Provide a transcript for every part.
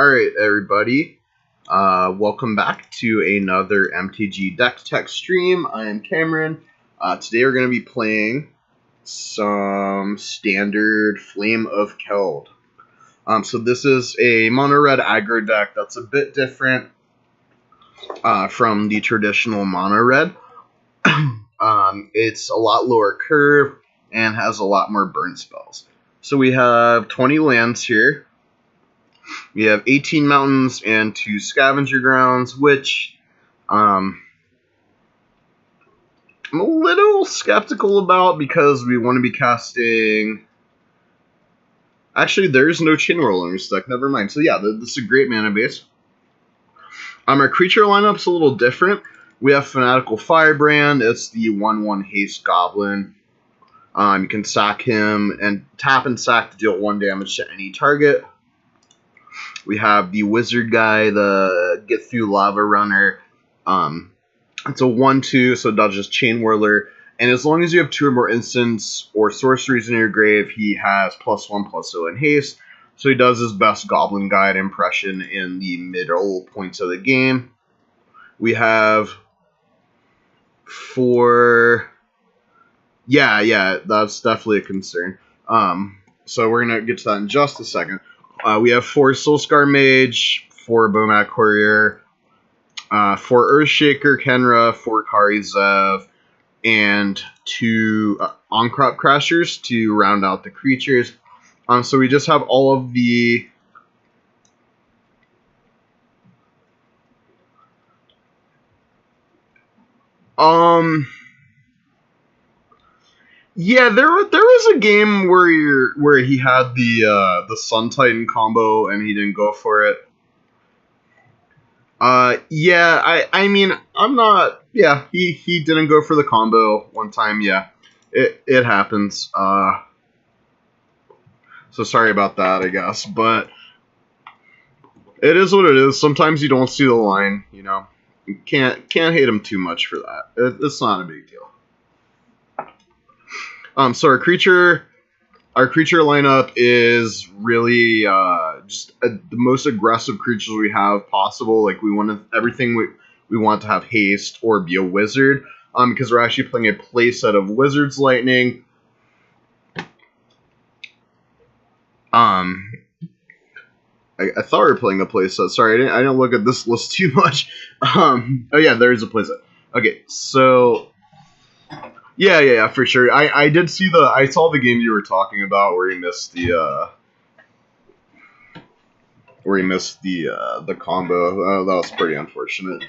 Alright, everybody. Welcome back to another MTG Deck Tech stream. I am Cameron. Today we're going to be playing some standard Flame of Keld. So this is a mono-red aggro deck that's a bit different from the traditional mono-red. It's a lot lower curve and has a lot more burn spells. So we have 20 lands here. We have 18 mountains and 2 scavenger grounds, which I'm a little skeptical about because we want to be casting... Actually, there's no Chain Whirler in this deck, never mind. So yeah, this is a great mana base. Our creature lineup's a little different. We have Fanatical Firebrand. It's the 1/1 haste goblin. You can sack him and tap and sack to deal 1 damage to any target. We have the wizard guy, the Get Through Lava Runner. It's a 1/2, so it dodges Chain Whirler. And as long as you have 2 or more instants or sorceries in your grave, he has +1/+0 in haste. So he does his best Goblin Guide impression in the middle points of the game. We have 4... Yeah, that's definitely a concern. So we're going to get to that in just a second. We have 4 Soulscar Mage, 4 Bomat Courier, 4 Earthshaker Kenra, 4 Kari Zev, and 2 On-Crop Crashers to round out the creatures. So we just have all of the... Yeah, there was a game where he had the Sun Titan combo and he didn't go for it. Yeah, I mean, I'm not... Yeah, he didn't go for the combo one time, yeah. It happens. So sorry about that, I guess. But it is what it is. Sometimes you don't see the line, you know. You can't hate him too much for that. It's not a big deal. So our creature lineup is really just the most aggressive creatures we have possible. Like we want everything we want to have haste or be a wizard. Because we're actually playing a playset of Wizard's Lightning. I thought we were playing a playset. Sorry, I didn't look at this list too much. Oh yeah, there is a playset. Okay, so. Yeah, for sure. I did see I saw the game you were talking about where he missed the combo. That was pretty unfortunate.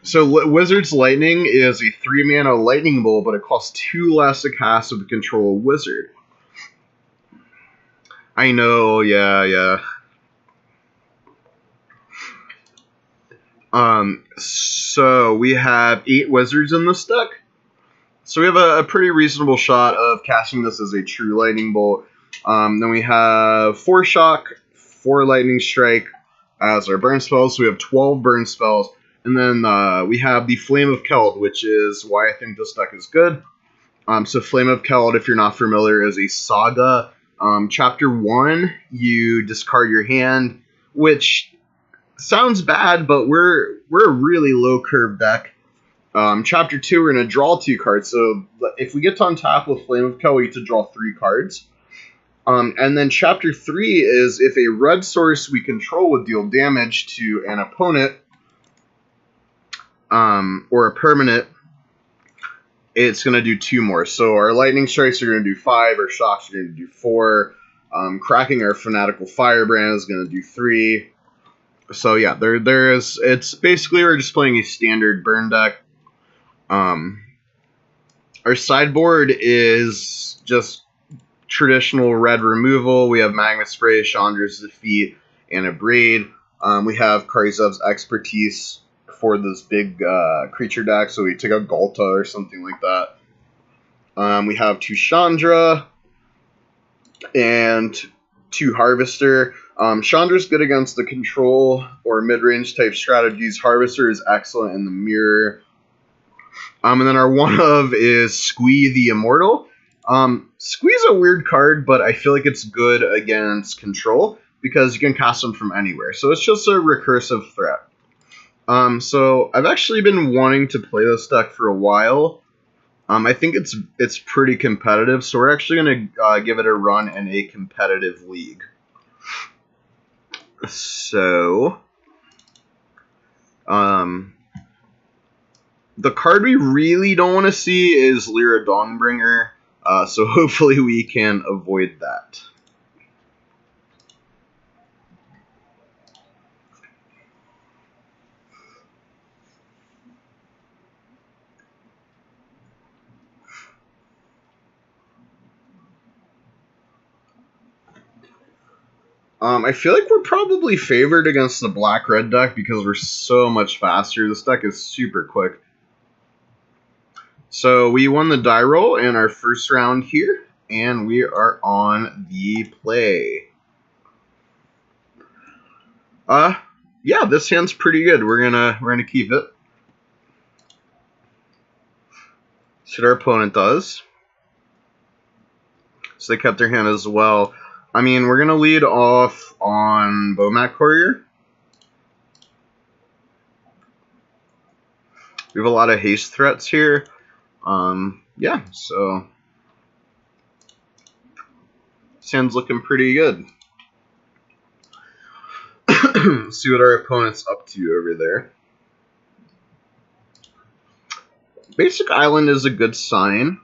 So Wizard's Lightning is a 3-mana lightning bolt, but it costs 2 less to cast to control a wizard. I know, yeah. So we have 8 wizards in this deck. So we have a pretty reasonable shot of casting this as a true lightning bolt. Then we have 4 shock, 4 lightning strike as our burn spells. So we have 12 burn spells. And then we have the Flame of Keld, which is why I think this deck is good. So Flame of Keld, if you're not familiar, is a saga. Chapter 1, you discard your hand, which sounds bad, but we're a really low curve deck. Chapter 2, we're going to draw 2 cards. So if we get to untap with Flame of Keld, we get to draw 3 cards. And then Chapter 3 is if a red source we control would deal damage to an opponent or a permanent, it's going to do 2 more. So our lightning strikes are going to do 5, our shocks are going to do 4. Cracking our Fanatical Firebrand is going to do 3. So yeah, it's basically we're just playing a standard burn deck. Our sideboard is just traditional red removal. We have Magma Spray, Chandra's Defeat, and a Braid. We have Kari Zev's Expertise for this big creature deck, so we take out Galta or something like that. We have 2 Chandra and 2 Harvester. Chandra's good against the control or mid-range type strategies. Harvester is excellent in the mirror. And then our one of is Squee the Immortal. Squee's a weird card, but I feel like it's good against control. because you can cast them from anywhere. So it's just a recursive threat. So I've actually been wanting to play this deck for a while. I think it's pretty competitive, so we're actually gonna give it a run in a competitive league. So, the card we really don't want to see is Lyra Dawnbringer, so hopefully we can avoid that. I feel like we're probably favored against the black-red deck because we're so much faster. This deck is super quick. So we won the die roll in our first round here, and we are on the play. Yeah, this hand's pretty good. We're gonna keep it. See what our opponent does. So they kept their hand as well. I mean, we're gonna lead off on Bomat Courier. We have a lot of haste threats here. Yeah, so this hand's looking pretty good. See what our opponent's up to over there. Basic Island is a good sign.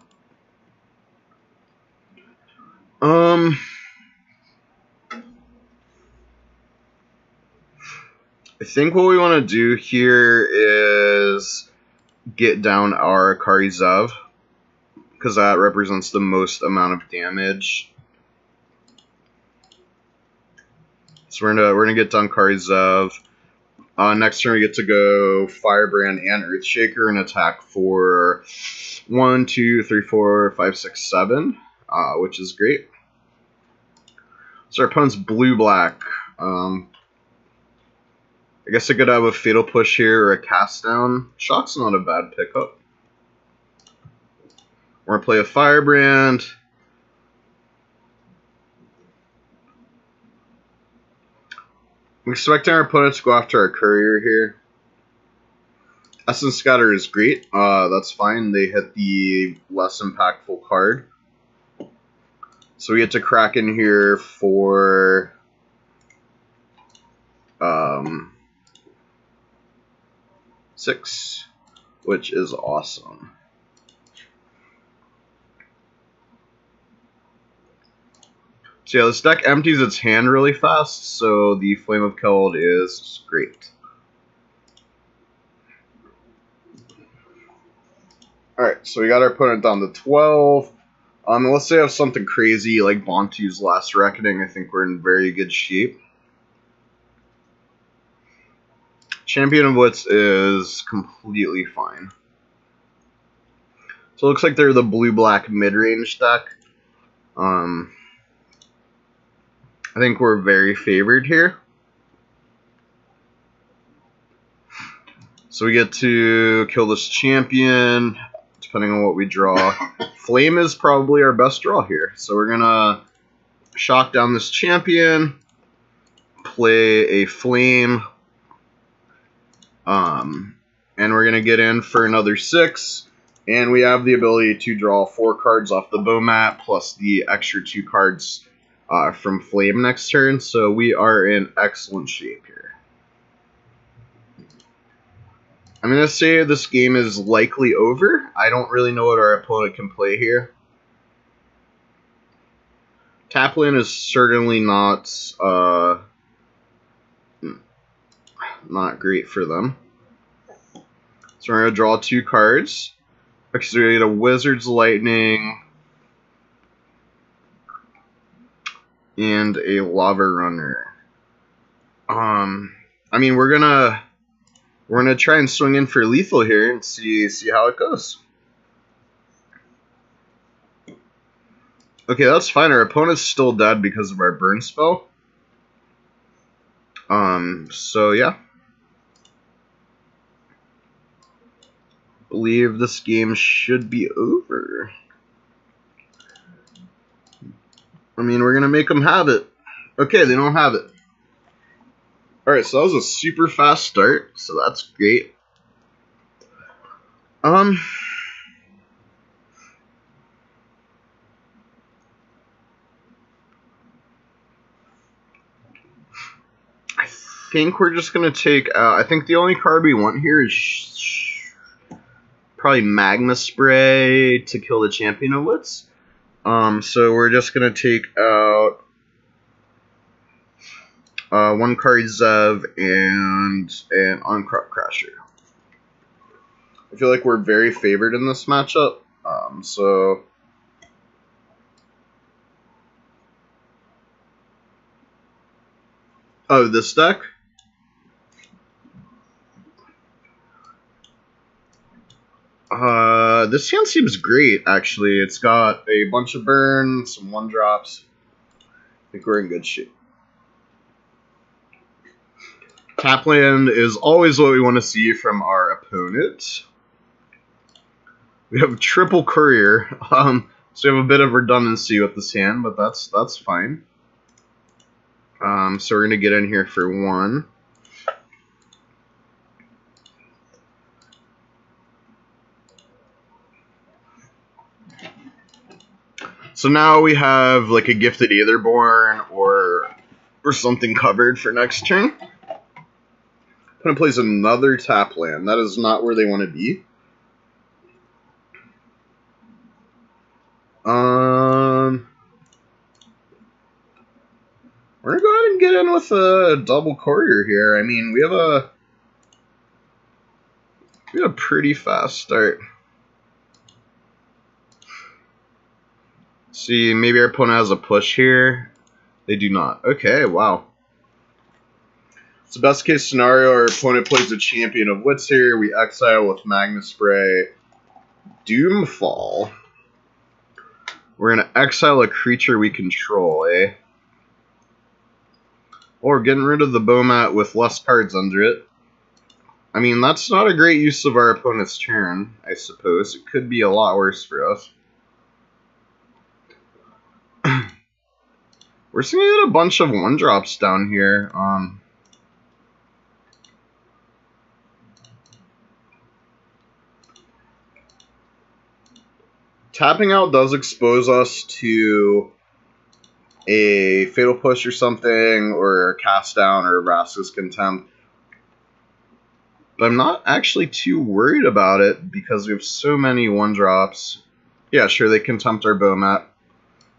I think what we want to do here is get down our Karizev, because that represents the most amount of damage. So we're gonna get down Karizev. Next turn we get to go Firebrand and Earthshaker and attack for 1, 2, 3, 4, 5, 6, 7, which is great. So our opponent's blue-black. I guess I could have a Fatal Push here or a Cast Down. Shock's not a bad pickup. We're going to play a Firebrand. I'm expecting our opponent to go after our Courier here. Essence Scatter is great. That's fine. They hit the less impactful card. So we get to crack in here for... 6, which is awesome. So yeah, this deck empties its hand really fast, so the Flame of Keld is great. Alright, so we got our opponent down to 12. Unless they have something crazy like Bontu's Last Reckoning, I think we're in very good shape. Champion of Wits is completely fine. So it looks like they're the blue-black mid-range deck. I think we're very favored here. So we get to kill this champion, depending on what we draw. Flame is probably our best draw here. So we're going to shock down this champion, play a Flame, and we're going to get in for another 6. And we have the ability to draw 4 cards off the Bomat, plus the extra 2 cards from Flame next turn. So we are in excellent shape here. I'm going to say this game is likely over. I don't really know what our opponent can play here. Taplin is certainly not great for them. So we're going to draw 2 cards. Actually, we get a Wizard's Lightning and a Lava Runner. I mean, we're gonna try and swing in for lethal here and see how it goes. Okay, that's fine. Our opponent's still dead because of our burn spell. So yeah. Believe this game should be over. I mean, we're gonna make them have it. Okay, they don't have it. Alright, so that was a super fast start, so that's great. I think we're just going to take I think the only card we want here is probably Magma Spray to kill the Champion of Wits. So we're just going to take out one card Zev and an Uncrop Crasher. I feel like we're very favored in this matchup. So oh, this deck? This hand seems great, actually. It's got a bunch of burn, some 1-drops. I think we're in good shape. Tap land is always what we want to see from our opponent. We have triple courier, so we have a bit of redundancy with this hand, but that's fine. So we're gonna get in here for 1. So now we have like a Gifted Aetherborn or something covered for next turn. Opponent plays another tap land. That is not where they want to be. We're gonna go ahead and get in with a double courier here. I mean, we have a pretty fast start. See, maybe our opponent has a push here. They do not. Okay, wow. It's the best case scenario. Our opponent plays a Champion of Wits here. We exile with Magma Spray. Doomfall. We're going to exile a creature we control, eh? Or getting rid of the Bomat with less cards under it. I mean, that's not a great use of our opponent's turn, I suppose. It could be a lot worse for us. We're seeing a bunch of 1-drops down here. Tapping out does expose us to a Fatal Push or something, or a Cast Down, or a Vraska's Contempt. But I'm not actually too worried about it because we have so many 1-drops. Yeah, sure, they Contempt our Bomat.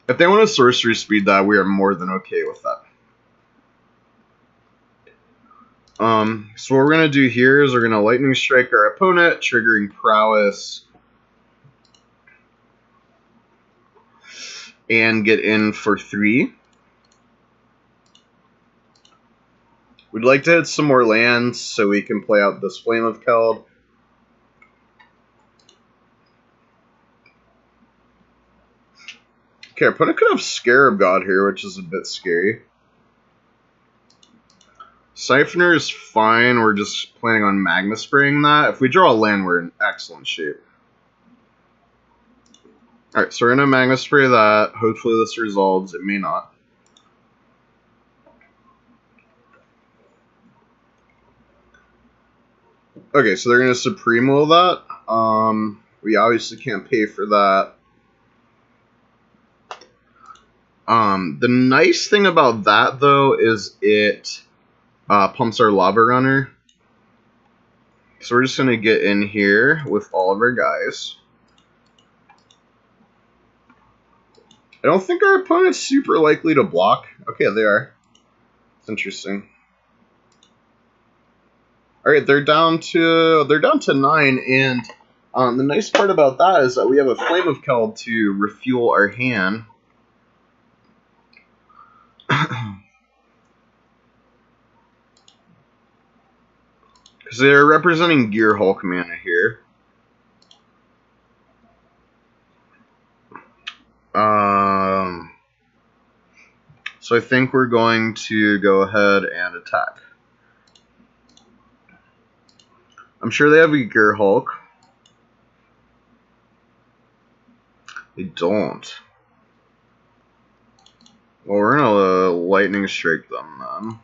If they want to Sorcery Speed that, we are more than okay with that. So what we're going to do here is we're going to Lightning Strike our opponent, triggering Prowess, and get in for 3. We'd like to hit some more lands so we can play out this Flame of Keld. Okay, our opponent could have Scarab God here, which is a bit scary. Siphoner is fine, we're just planning on Magma Spraying that. If we draw a land, we're in excellent shape. Alright, so we're going to Magma Spray that. Hopefully this resolves. It may not. Okay, so they're going to Supreme Will that. We obviously can't pay for that. The nice thing about that, though, is it pumps our Lava Runner. So we're just going to get in here with all of our guys. I don't think our opponent's super likely to block. Okay, they are. It's interesting. Alright, they're down to 9, and the nice part about that is that we have a Flame of Keld to refuel our hand. Because they're representing Gear Hulk mana here. So I think we're going to go ahead and attack. I'm sure they have a Gear Hulk. They don't. Well, we're gonna Lightning Strike them then.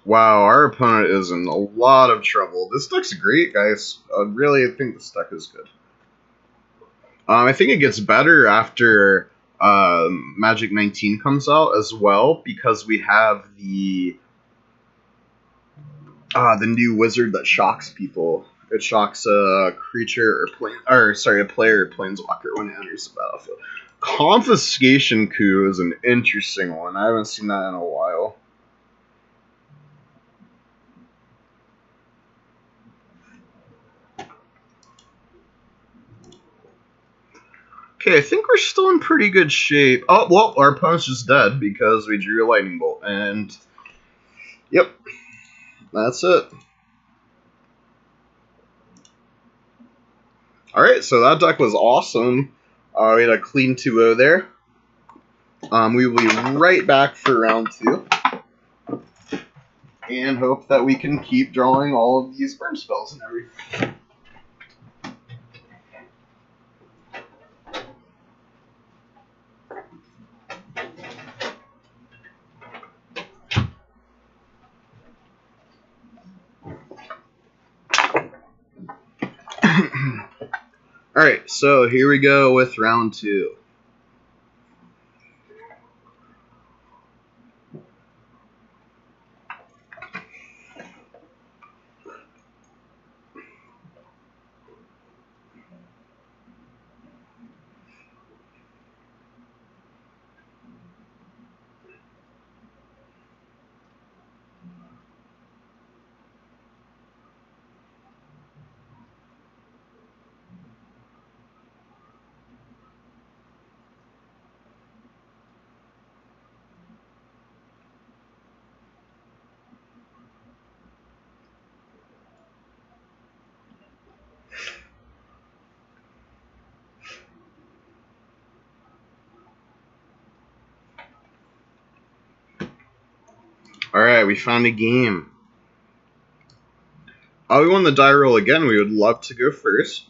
Wow, our opponent is in a lot of trouble. This deck's great, guys. I really think this deck is good. I think it gets better after Magic 19 comes out as well, because we have the new wizard that shocks people. It shocks a creature or a player or planeswalker when it enters the battlefield. Confiscation Coup is an interesting one. I haven't seen that in a while. Okay, I think we're still in pretty good shape. Oh, well, our opponent's just dead because we drew a lightning bolt. And, yep, that's it. Alright, so that deck was awesome. We had a clean 2-0 there. We will be right back for round 2. And hope that we can keep drawing all of these burn spells and everything. Alright, so here we go with round 2. Alright, we found a game. Oh, we won the die roll again. We would love to go first.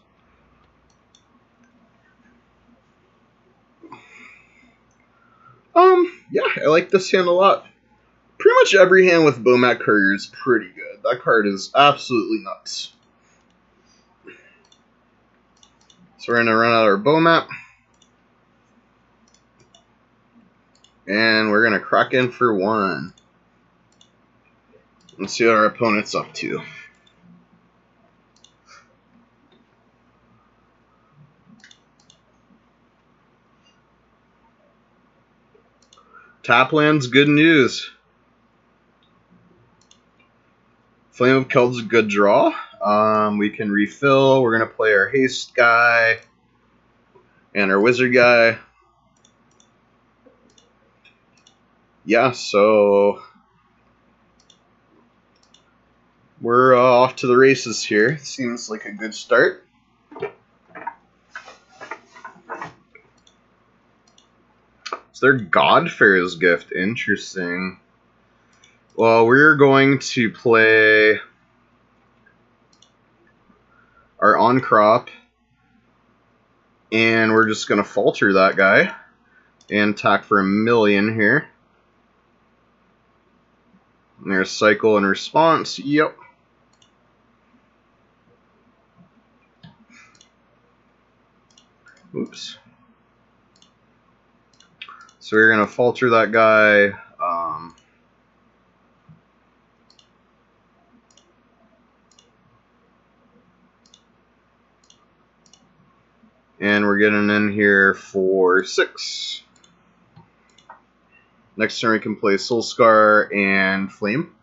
Yeah, I like this hand a lot. Pretty much every hand with Bomat Courier is pretty good. That card is absolutely nuts. So we're going to run out our Bomat. And we're going to crack in for 1. Let's see what our opponent's up to. Tapland's good news. Flame of Keld's a good draw. We can refill. We're going to play our haste guy and our wizard guy. Yeah, so we're off to the races here. Seems like a good start. It's their Godfair's Gift. Interesting. Well, we're going to play our on-crop, and we're just going to falter that guy and attack for 1,000,000 here. And there's cycle and response. Yep. Oops. So we're going to falter that guy. And we're getting in here for 6. Next turn we can play Soulscar and Flame.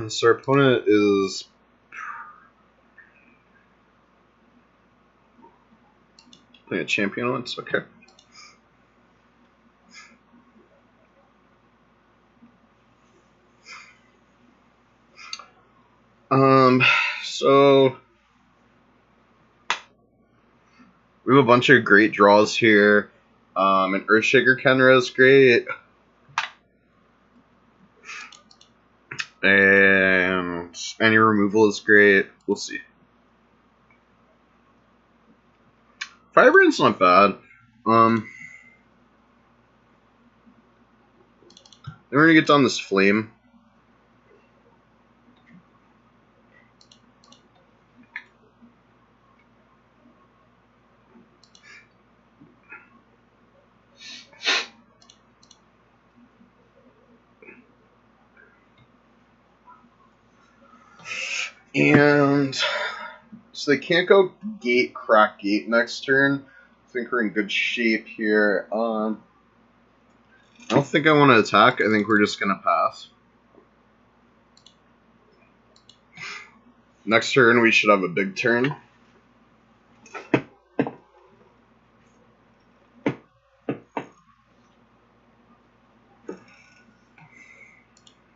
So our opponent is playing a champion once. Okay. So We have a bunch of great draws here. And Earthshaker Kenra is great. And any removal is great. We'll see. Firebrand's not bad. Then we're gonna get down this Flame. And so they can't go gate, crack gate next turn. I think we're in good shape here. I don't think I want to attack. I think we're just going to pass. Next turn, we should have a big turn.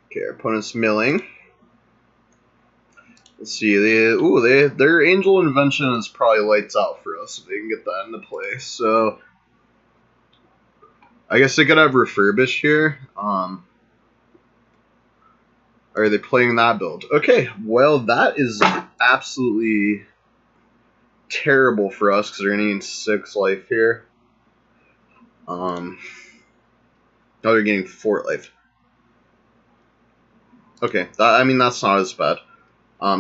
Okay, our opponent's milling. Let's see. Their Angel Invention is probably lights out for us if they can get that into play. So I guess they could have Refurbish here. Are they playing that build? Okay, well that is absolutely terrible for us because they're gonna gain 6 life here. No, they're getting 4 life. Okay, that's not as bad.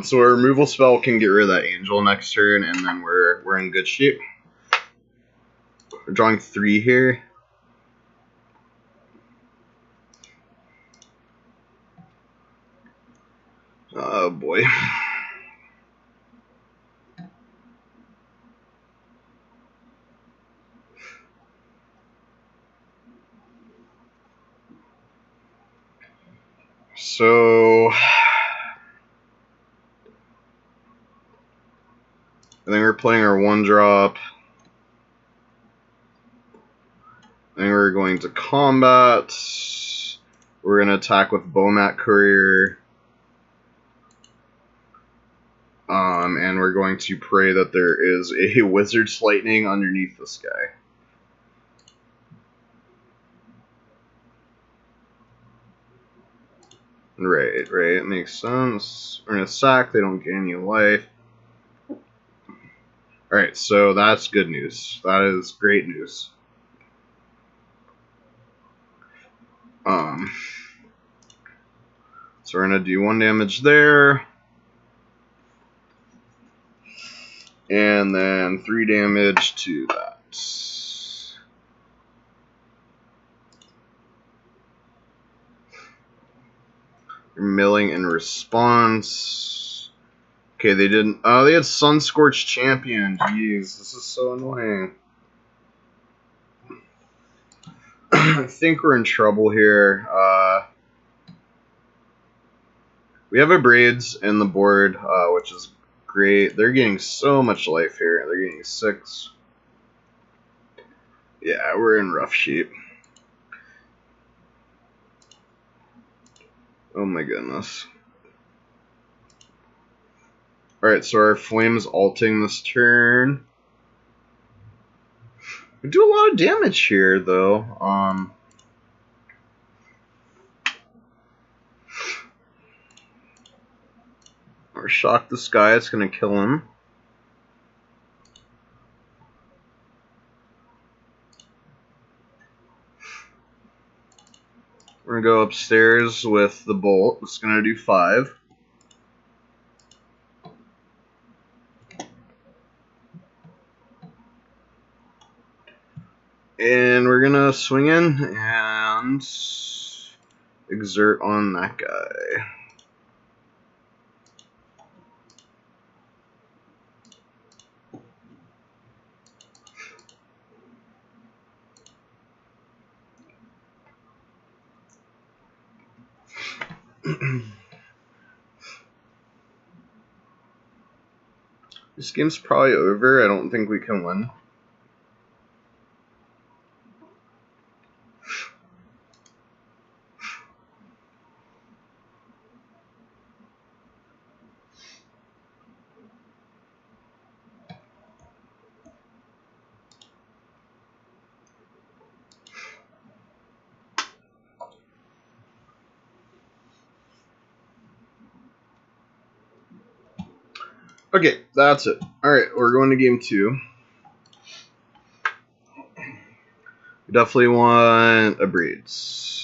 So our removal spell can get rid of that Angel next turn, and then we're in good shape. We're drawing 3 here. Oh boy. So I think we're playing our 1-drop. Then we're going to combat. We're going to attack with Bomat Courier. And we're going to pray that there is a Wizard's Lightning underneath this guy. Right, it makes sense. We're going to sack, they don't gain any life. Alright, so that's good news. That is great news. So we're going to do 1 damage there. And then 3 damage to that. Milling in response. Okay, they didn't. Oh, they had Sunscorched Champion. Jeez, this is so annoying. I think we're in trouble here. We have a Braids in the board, which is great. They're getting so much life here. They're getting 6. Yeah, we're in rough shape. Oh my goodness. Alright, so our Flame's alting this turn. We do a lot of damage here, though. Or shock this guy, it's gonna kill him. We're gonna go upstairs with the bolt. It's gonna do 5. And we're gonna swing in and exert on that guy. This game's probably over. I don't think we can win. Okay, that's it. Alright, we're going to game 2. We definitely want a breeds.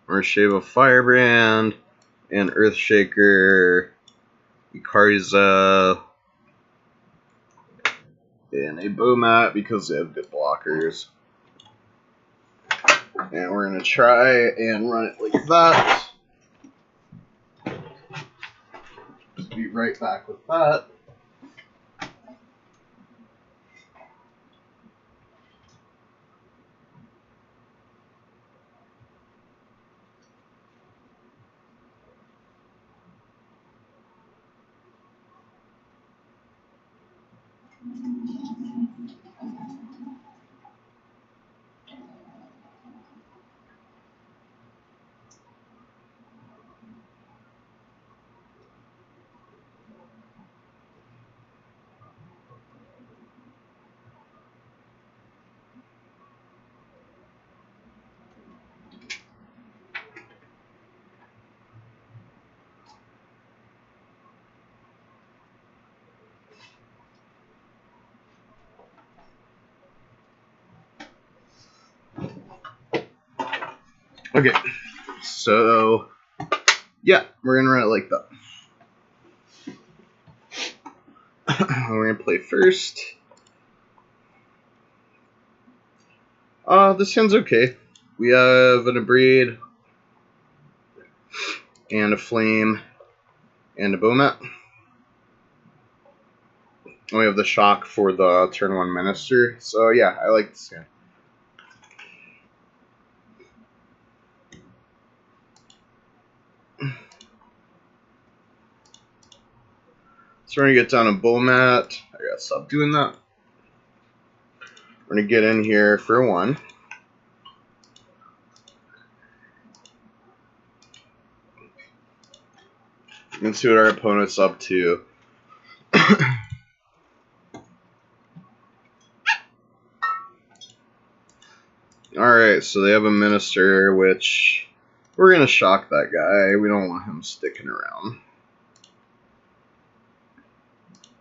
Or Shave of Firebrand, and Earthshaker, Ikarza, and a Bomat because they have good blockers. And we're going to try and run it like that. Just be right back with that. Okay, so yeah, we're gonna run it like that. We're gonna play first. This hand's okay. We have an Abreed, and a Flame, and a Bomat. And we have the Shock for the turn 1 Minister. So yeah, I like this hand. So we're going to get down a Bomat. I gotta stop doing that. We're going to get in here for 1. And see what our opponent's up to. Alright, so they have a Minister, which we're going to shock that guy. We don't want him sticking around.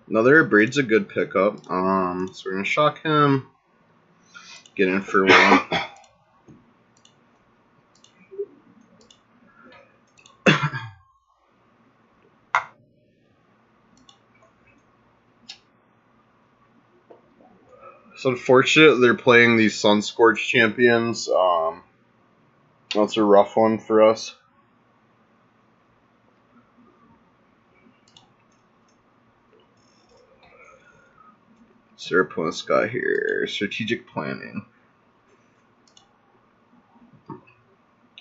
Another Breed's a good pickup. So we're going to shock him. Get in for 1. It's unfortunate they're playing these Sunscorch champions. That's a rough one for us. So our opponent's got here strategic planning.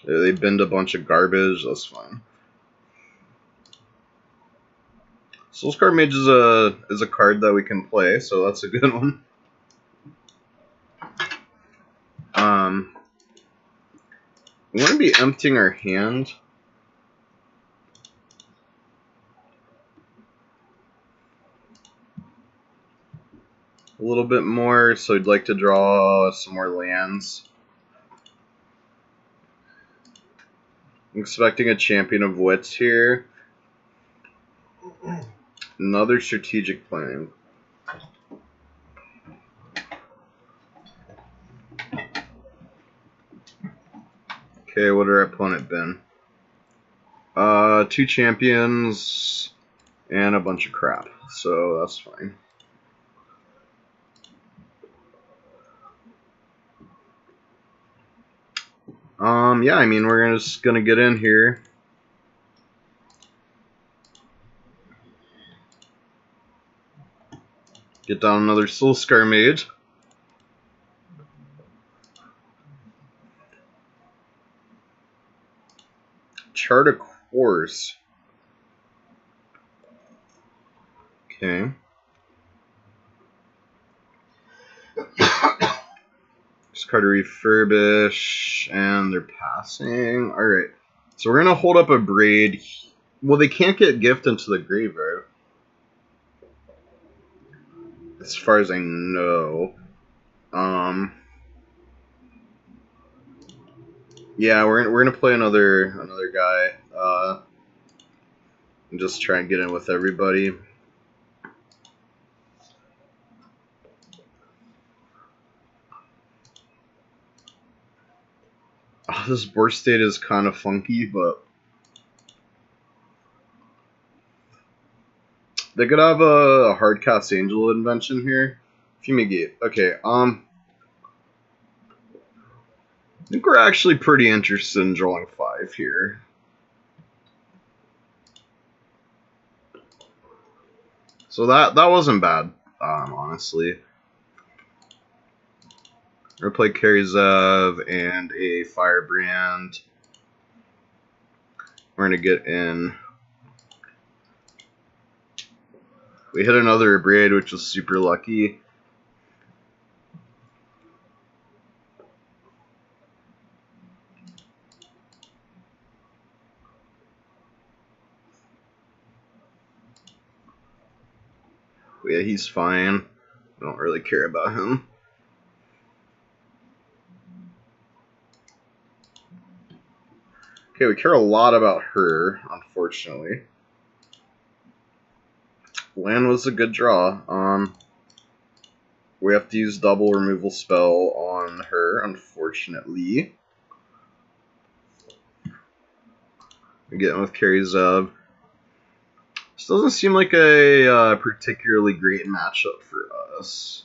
They bend a bunch of garbage. That's fine. Soulscar Mage is a card that we can play, so that's a good one. We want to be emptying our hand. A little bit more, so I'd like to draw some more lands. I'm expecting a Champion of Wits here. Another strategic planning. Okay, what our opponent been? 2 champions and a bunch of crap, so that's fine. Yeah, I mean, we're just gonna get in here. Get down another Soulscar Mage. Chart a course. Okay. Discard to refurbish, and they're passing. Alright. So we're going to hold up a Braid. Well, they can't get gift into the graveyard. As far as I know. Yeah, we're gonna play another guy. And just try and get in with everybody. Oh, this board state is kind of funky, but they could have a Hardcast Angel invention here. Fumigate. Okay, I think we're actually pretty interested in drawing 5 here. So that wasn't bad, honestly. We're gonna play Karizev and a Firebrand. We're gonna get in. We hit another Abrade, which was super lucky. Yeah, he's fine. I don't really care about him. Okay, we care a lot about her, unfortunately. Land was a good draw. We have to use double removal spell on her, unfortunately. We get in with Karizev. This doesn't seem like a particularly great matchup for us.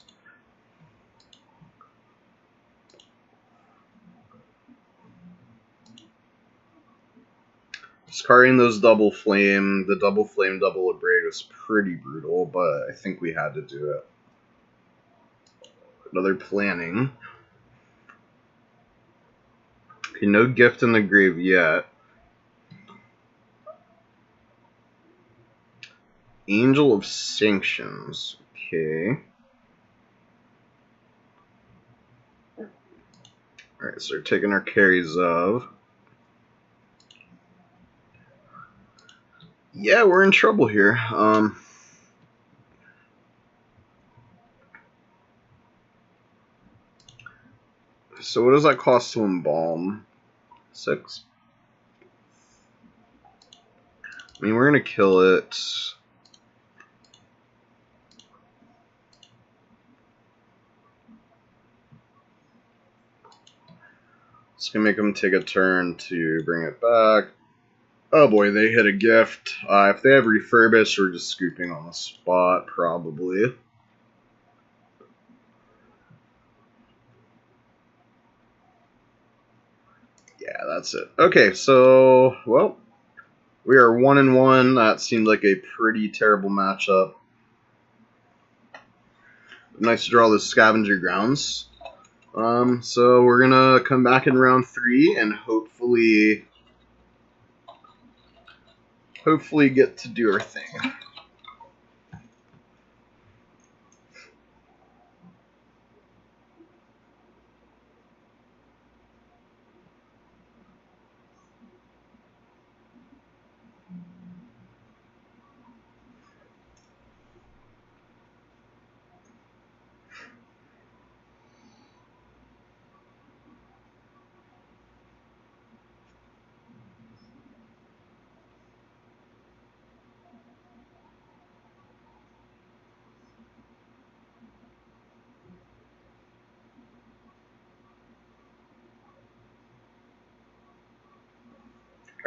Discarding those double flame, the double flame, double abrade was pretty brutal, but I think we had to do it. Another planning. Okay, no gift in the grave yet. Angel of Sanctions. Okay. Alright, so we're taking our carries of. Yeah, we're in trouble here. So what does that cost to embalm? 6? I mean, we're gonna kill it. It's gonna make them take a turn to bring it back. Oh boy, they hit a gift. If they have refurbish, we're just scooping on the spot, probably. Yeah, that's it. Okay, so, well, we are 1-1. That seemed like a pretty terrible matchup. Nice to draw the Scavenger Grounds. So we're gonna come back in round 3 and hopefully get to do our thing.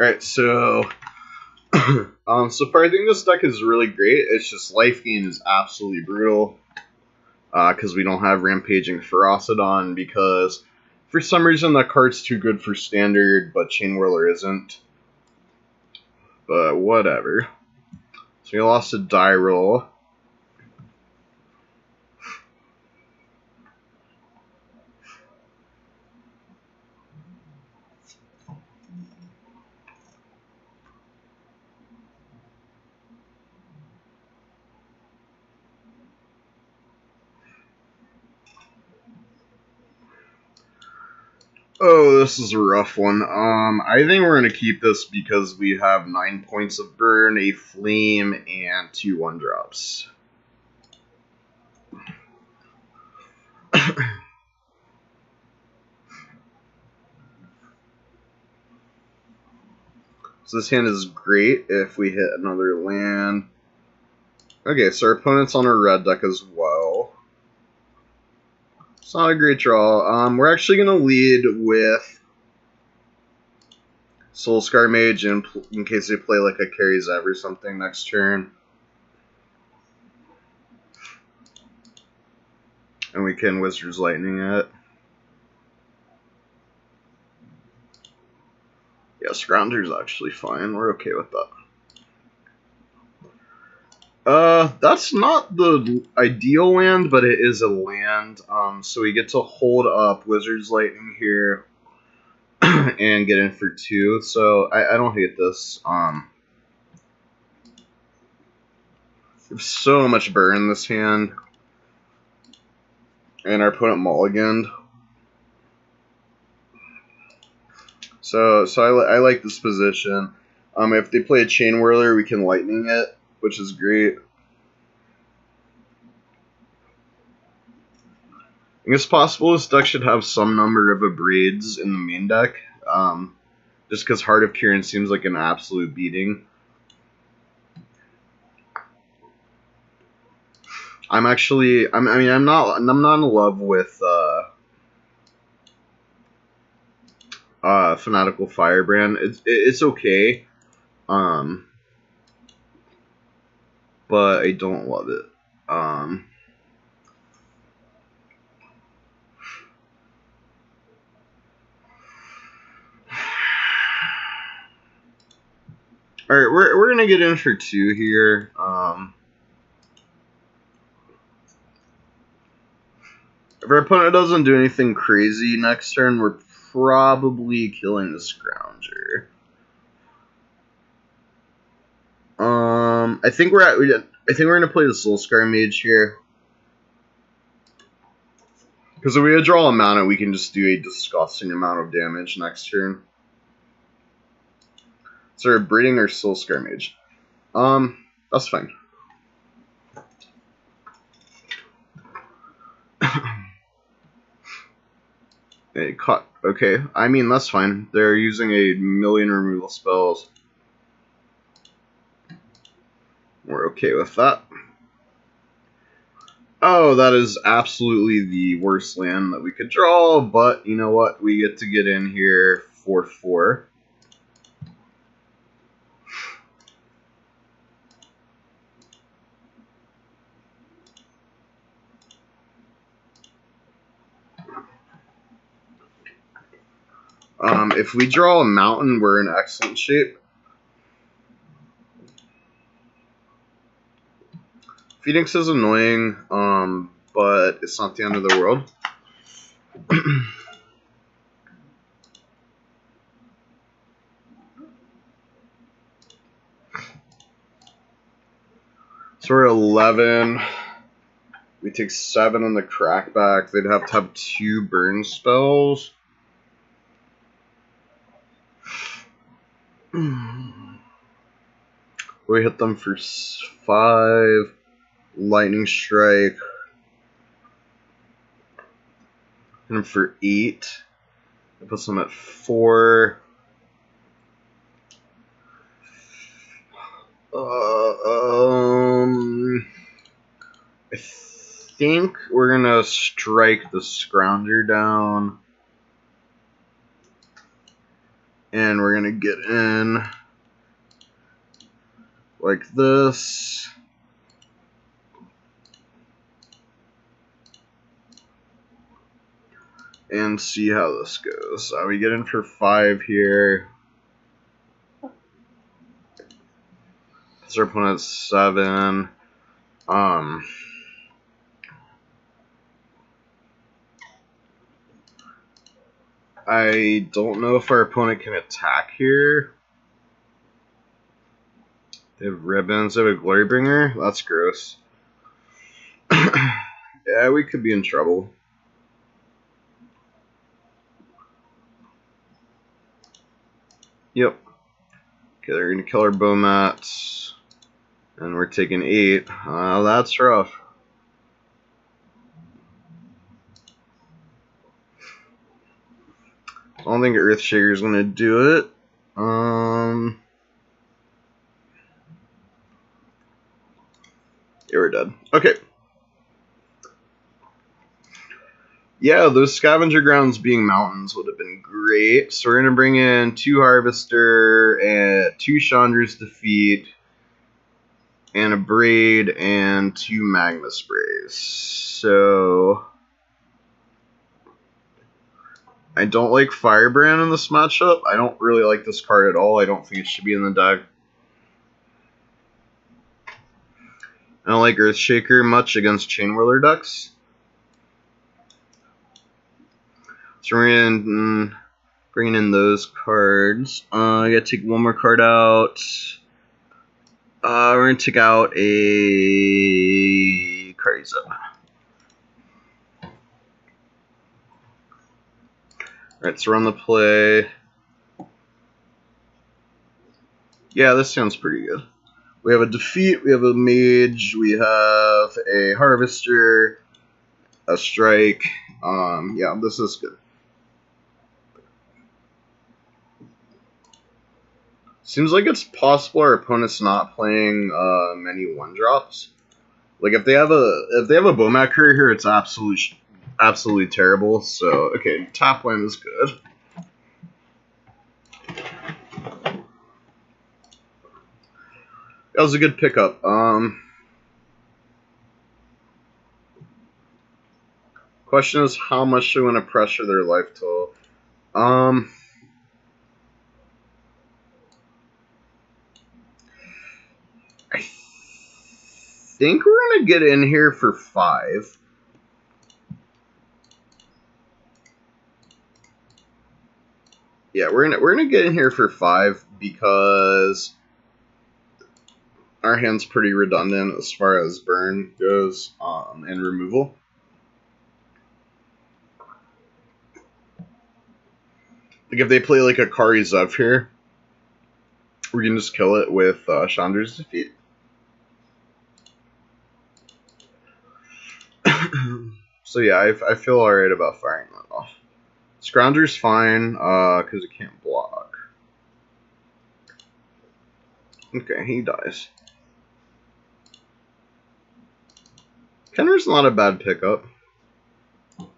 Alright, so so far I think this deck is really great. It's just life gain is absolutely brutal. Because we don't have Rampaging Ferocidon, because for some reason that card's too good for Standard, but Chain Whirler isn't. But whatever. So we lost a die roll. Oh, this is a rough one. I think we're going to keep this because we have 9 points of burn, a flame, and 2 1-drops. So this hand is great if we hit another land. Okay, so our opponent's on a red deck as well. It's not a great draw. We're actually going to lead with Soulscar Mage in case they play like a Carry Zev or something next turn. And we can Wizard's Lightning it. Yeah, Scrounger's actually fine. We're okay with that. That's not the ideal land, but it is a land. So we get to hold up Wizard's Lightning here and get in for 2. So I don't hate this. There's so much burn in this hand. And our opponent mulliganed. So I like this position. If they play a Chain Whirler, we can Lightning it, which is great. I think it's possible this deck should have some number of Abrades in the main deck, just because Heart of Kiran seems like an absolute beating. I'm not in love with Fanatical Firebrand. It's okay, but I don't love it. Alright, we're gonna get in for 2 here. If our opponent doesn't do anything crazy next turn, we're probably killing the Scrounger. I think we're gonna play the Soulscar Mage here. Because if we draw a mana, we can just do a disgusting amount of damage next turn. So we're breeding our Soulscar Mage. That's fine. Okay, I mean, that's fine. They're using a million removal spells. We're okay with that. Oh, that is absolutely the worst land that we could draw, but you know what? We get to get in here for 4. If we draw a mountain, we're in excellent shape. Phoenix is annoying, but it's not the end of the world. So we're 11. We take 7 on the crackback. They'd have to have 2 burn spells. We hit them for 5. Lightning Strike. Hit them for 8. It puts them at 4. I think we're gonna strike the Scrounger down. And we're gonna get in like this. And see how this goes. We get in for 5 here. It's our opponent's 7. I don't know if our opponent can attack here. They have ribbons. They have a Glorybringer. That's gross. Yeah, we could be in trouble. Yep. Okay, they're gonna kill our Bowmats. And we're taking 8. That's rough. I don't think Earthshaker's gonna do it. dead. Okay. Yeah, those scavenger grounds being mountains would have been great. So we're going to bring in 2 Harvester and 2 Chandra's Defeat and a Braid and 2 Magma Sprays. So I don't like Firebrand in this matchup. I don't really like this card at all. I don't think it should be in the deck. I don't like Earthshaker much against Chainwhirler decks. So we're in, bringing in those cards. I gotta take one more card out. We're gonna take out a Kariza. Alright, so we're on the play. Yeah, this sounds pretty good. We have a Defeat, we have a Mage, we have a Harvester, a Strike. Yeah, this is good. Seems like it's possible our opponent's not playing many 1-drops. Like if they have a Bomat Courier here, it's absolutely terrible. So okay, top land is good. That was a good pickup. Question is, how much do we want to pressure their life total? I think we're gonna get in here for 5. Yeah, we're gonna get in here for 5 because our hand's pretty redundant as far as burn goes, and removal. Like if they play like a Kari Zev here, we can just kill it with Chandra's Defeat. So yeah, I feel alright about firing that off. Scrounger's fine, because it can't block. Okay, he dies. Kenner's not a bad pickup. Let's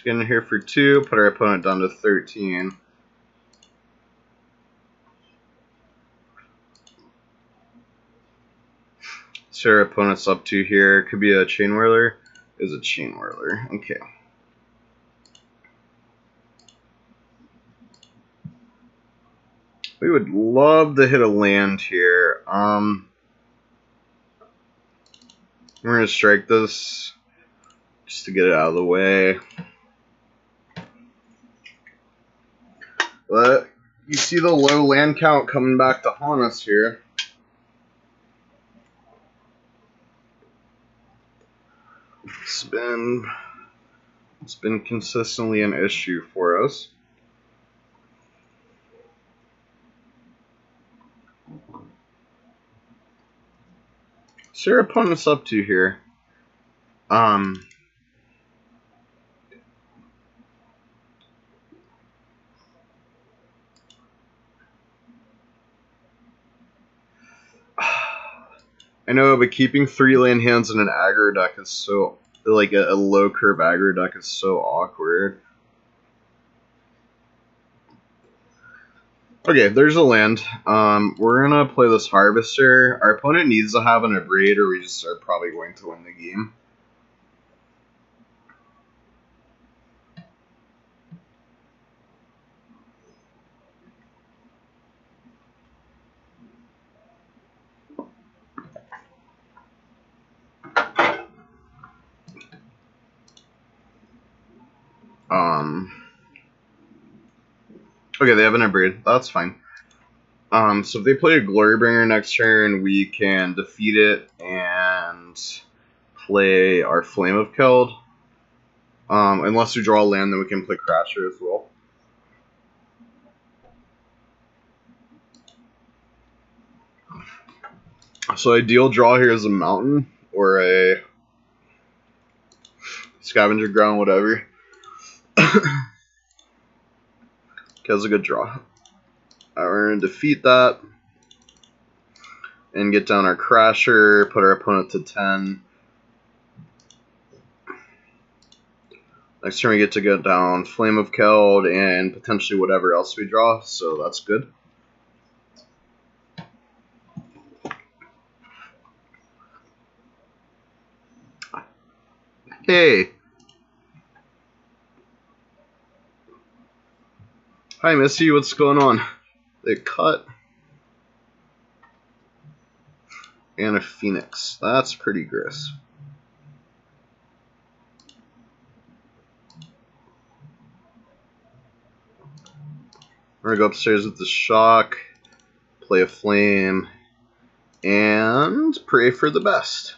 get in here for 2, put our opponent down to 13. So our opponent's up to here. Could be a Chainwhirler. Is a Chainwhirler. Okay. We would love to hit a land here. We're gonna strike this just to get it out of the way. But you see the low land count coming back to haunt us here. It's been consistently an issue for us. So your opponent's up to here. I know, but keeping 3 land hands in an aggro deck is so, like a low curve aggro deck is so awkward. Okay, there's a land. We're gonna play this Harvester. Our opponent needs to have an Abrade, or we just are probably going to win the game. Okay, they have an Abrade. That's fine. So if they play a Glorybringer next turn, we can defeat it and play our Flame of Keld. Unless we draw a land, then we can play Crasher as well. So ideal draw here is a Mountain or a Scavenger Ground, whatever. That's a good draw. We're going to defeat that. and get down our Crasher, put our opponent to 10. Next turn we get to go down Flame of Keld and potentially whatever else we draw, so that's good. Hey! Hi Missy, what's going on? They cut. And a Phoenix. That's pretty gross. We're gonna go upstairs with the Shock, play a Flame, and pray for the best.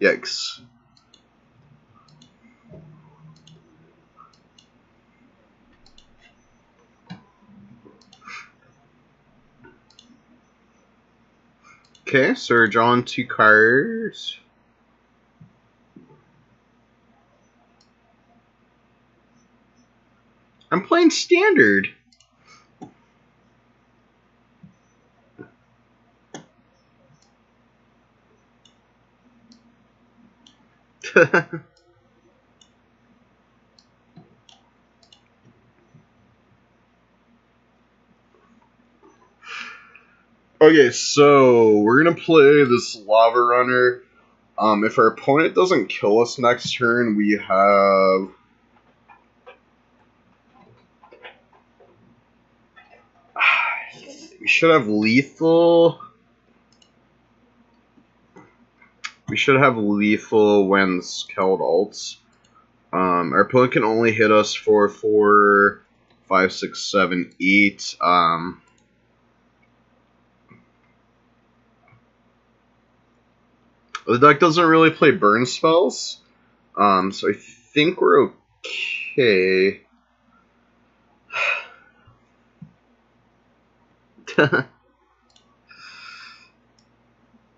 Yikes. Okay, so we're drawing 2 cards. I'm playing Standard. Okay, so we're gonna play this Lava Runner. If our opponent doesn't kill us next turn, we have we should have lethal. We should have lethal when Keld ults. Our opponent can only hit us for 4, 5, 6, 7, 8. The deck doesn't really play burn spells, so I think we're okay.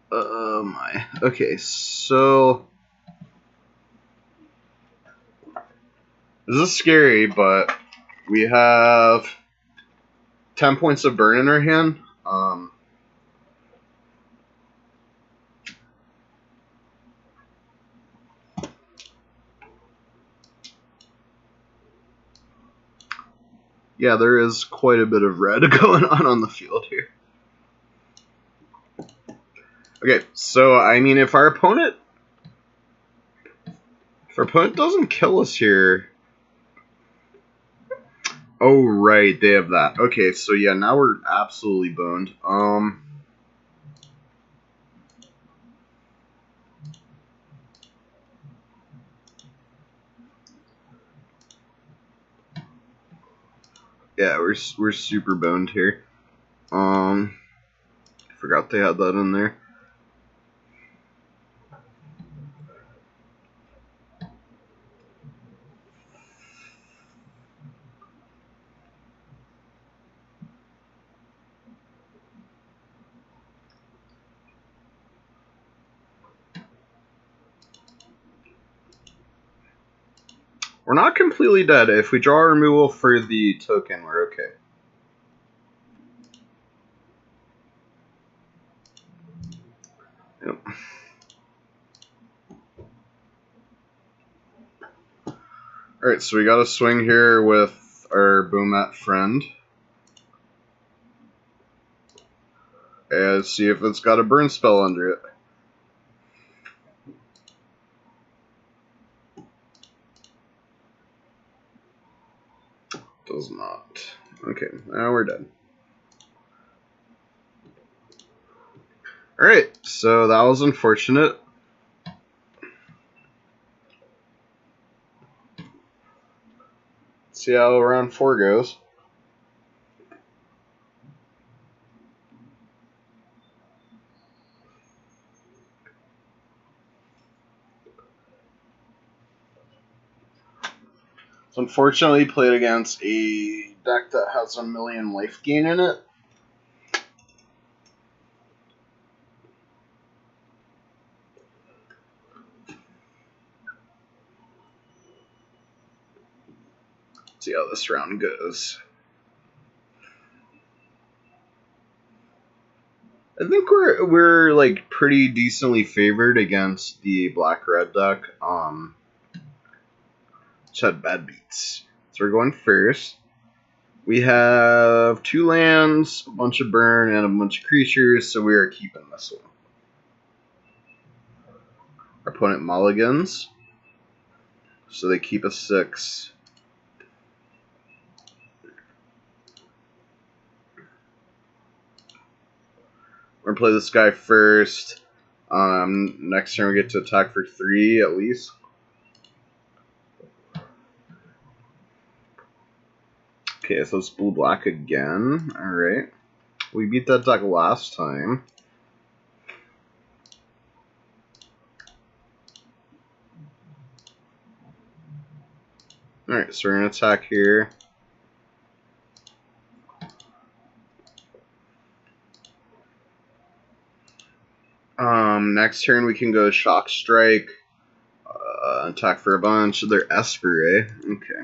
Oh my. Okay, so this is scary, but we have 10 points of burn in our hand. Yeah, there is quite a bit of red going on the field here. Okay, so I mean, if our opponent doesn't kill us here. Oh right, they have that. Okay, so yeah, now we're absolutely boned. Yeah, we're super boned here. Forgot they had that in there. We're not completely dead. If we draw a removal for the token, we're okay. Yep. Alright, so we got a swing here with our Boomat friend. And see if it's got a burn spell under it. Does not. Okay, now we're dead. Alright, so that was unfortunate. Let's see how round 4 goes. So unfortunately, played against a deck that has 1 million life gain in it. See how this round goes. I think we're like pretty decently favored against the black-red deck. Which had bad beats. So we're going first. We have 2 lands, a bunch of burn, and a bunch of creatures, so we are keeping this one. Our opponent mulligans, so they keep a 6. We're gonna play this guy first. Next turn we get to attack for 3 at least. Okay, so it's blue black again. Alright. We beat that deck last time. Alright, so we're gonna attack here. Next turn we can go Shock Strike, attack for a bunch. They're Esper, eh? Okay.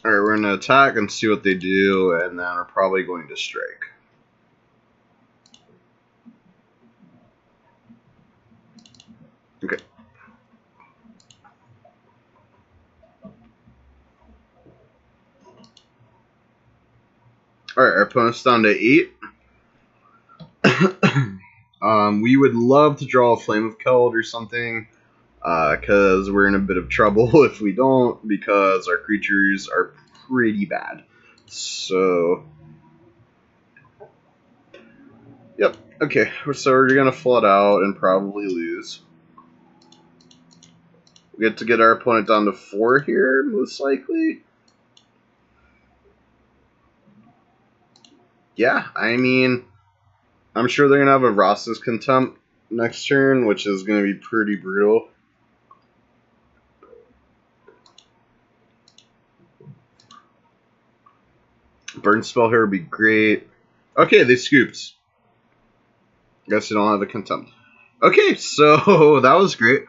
Alright, we're gonna attack and see what they do, and then we're probably going to strike. Okay. Alright, our opponent's down to 8. We would love to draw a Flame of Keld or something, because we're in a bit of trouble if we don't, because our creatures are pretty bad. So, yep, okay, so we're gonna flood out and probably lose. We get to get our opponent down to 4 here, most likely. Yeah, I mean, I'm sure they're going to have a Ross's Contempt next turn, which is going to be pretty brutal. Burn Spell here would be great. Okay, they scooped. Guess they don't have a Contempt. Okay, so that was great.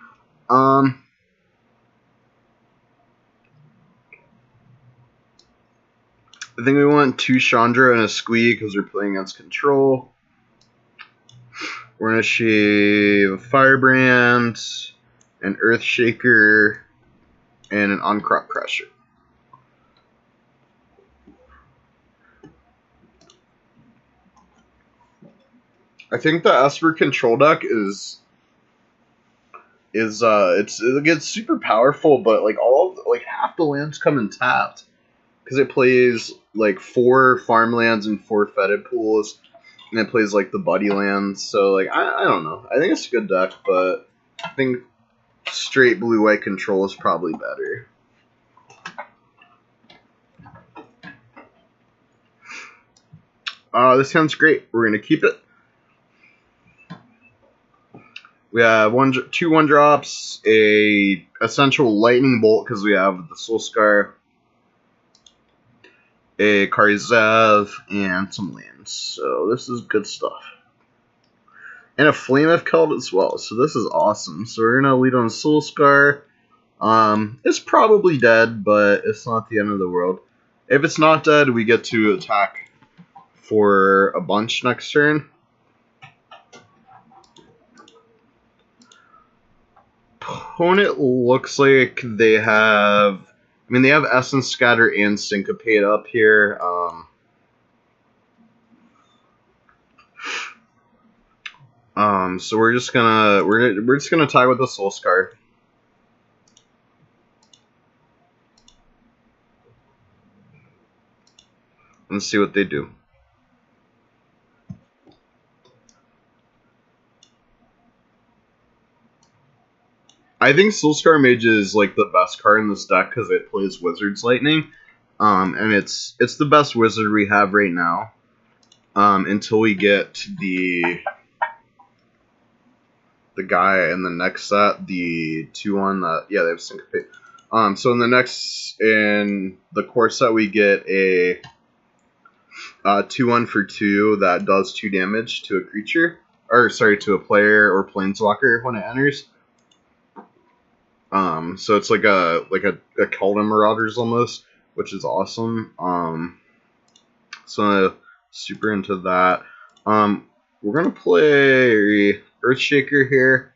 I think we want 2 Chandra and a Squee because we're playing against control. We're going to shave a Firebrand, an Earthshaker, and an Uncrop Crusher. I think the Esper control deck it gets super powerful, but like half the lands come in tapped because it plays like 4 farmlands and 4 fetid pools, and it plays like the buddy lands. So like I don't know. I think it's a good deck, but I think straight blue-white control is probably better. This sounds great. We're gonna keep it. We have 2 1-drops, a essential lightning bolt because we have the Soul Scar, a Karzev, and some lands. So this is good stuff. And a Flame of Keld as well. So this is awesome. So we're gonna lead on Soul Scar. It's probably dead, but it's not the end of the world. If it's not dead, we get to attack for a bunch next turn. Opponent looks like they have... I mean, they have Essence Scatter and Syncopate up here. So we're just gonna attack with the Soul Scar. And see what they do. I think Soulscar Mage is like the best card in this deck because it plays Wizard's Lightning, and it's the best wizard we have right now. Until we get the guy in the next set, the 2-1 that they have Syncopate. So in the core set we get a 2/1 for 2 that does 2 damage to a creature, or sorry, to a player or planeswalker when it enters. So it's like a Keld Marauders almost, which is awesome. So super into that. We're gonna play Earthshaker here.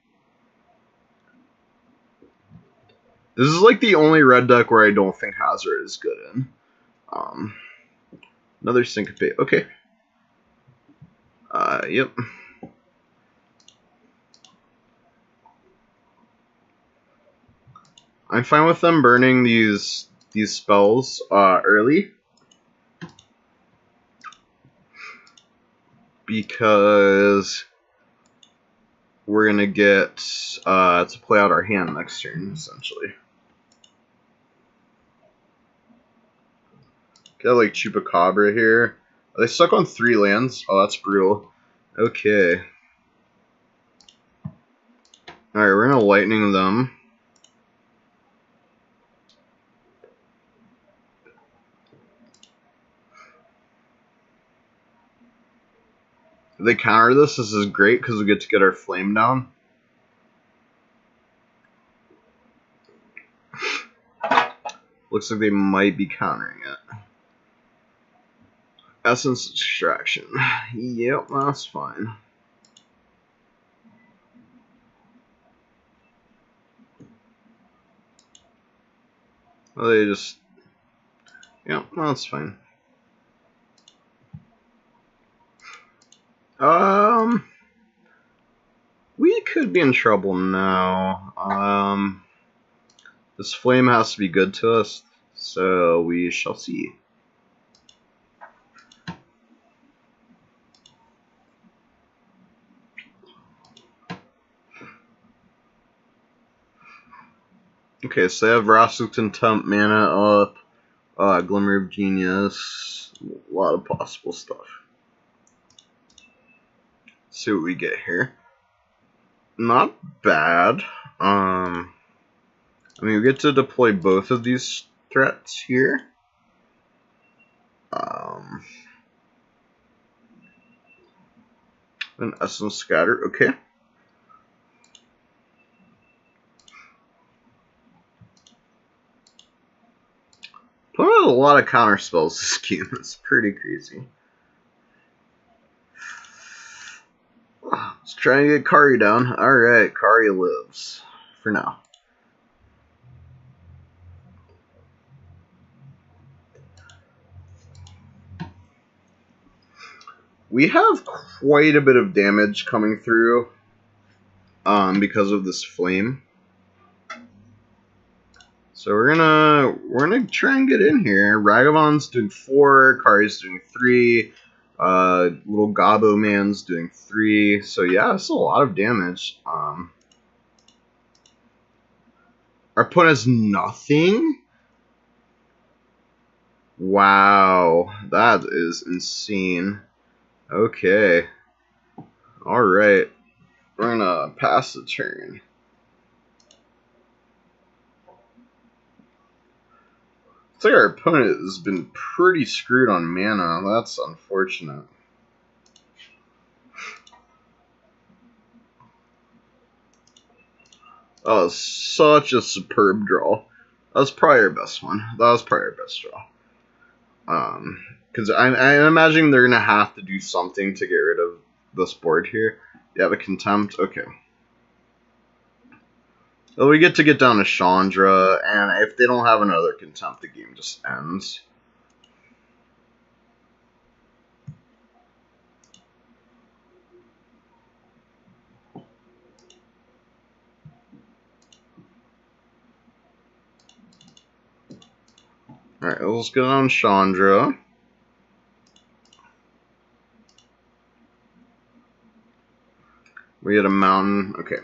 This is like the only red deck where I don't think Hazard is good in. Another Syncopate. Okay. Yep. I'm fine with them burning these spells early, because we're gonna get to play out our hand next turn, essentially. Got like Chupacabra here. Are they stuck on 3 lands? Oh, that's brutal. Okay. Alright, we're gonna lightning them. If they counter this is great because we get to get our flame down. Looks like they might be countering it. Essence Extraction. Yep, that's fine. Well, they just... Yep, that's fine. We could be in trouble now. This flame has to be good to us, so we shall see. Okay, so they have Vraska's Contempt, mana up, Glimmer of Genius, a lot of possible stuff. Let's see what we get here. Not bad. I mean, we get to deploy both of these threats here. An Essence Scatter, okay. Put out a lot of counter spells this game. It's pretty crazy. Let's try and get Kari down. Alright, Kari lives. For now. We have quite a bit of damage coming through because of this flame. So we're gonna try and get in here. Ragavon's doing 4, Kari's doing 3, little Gobbo Man's doing 3. So yeah, it's a lot of damage. Our opponent has nothing. Wow, that is insane. Okay. Alright. We're gonna pass the turn. Looks like our opponent has been pretty screwed on mana. That's unfortunate. Oh, such a superb draw. That was probably our best one. That was probably our best draw. Because I'm imagining they're going to have to do something to get rid of this board here. You have a Contempt? Okay. Well, we get to get down to Chandra, and if they don't have another Contempt, the game just ends. Alright, let's go down Chandra. We get a mountain. Okay.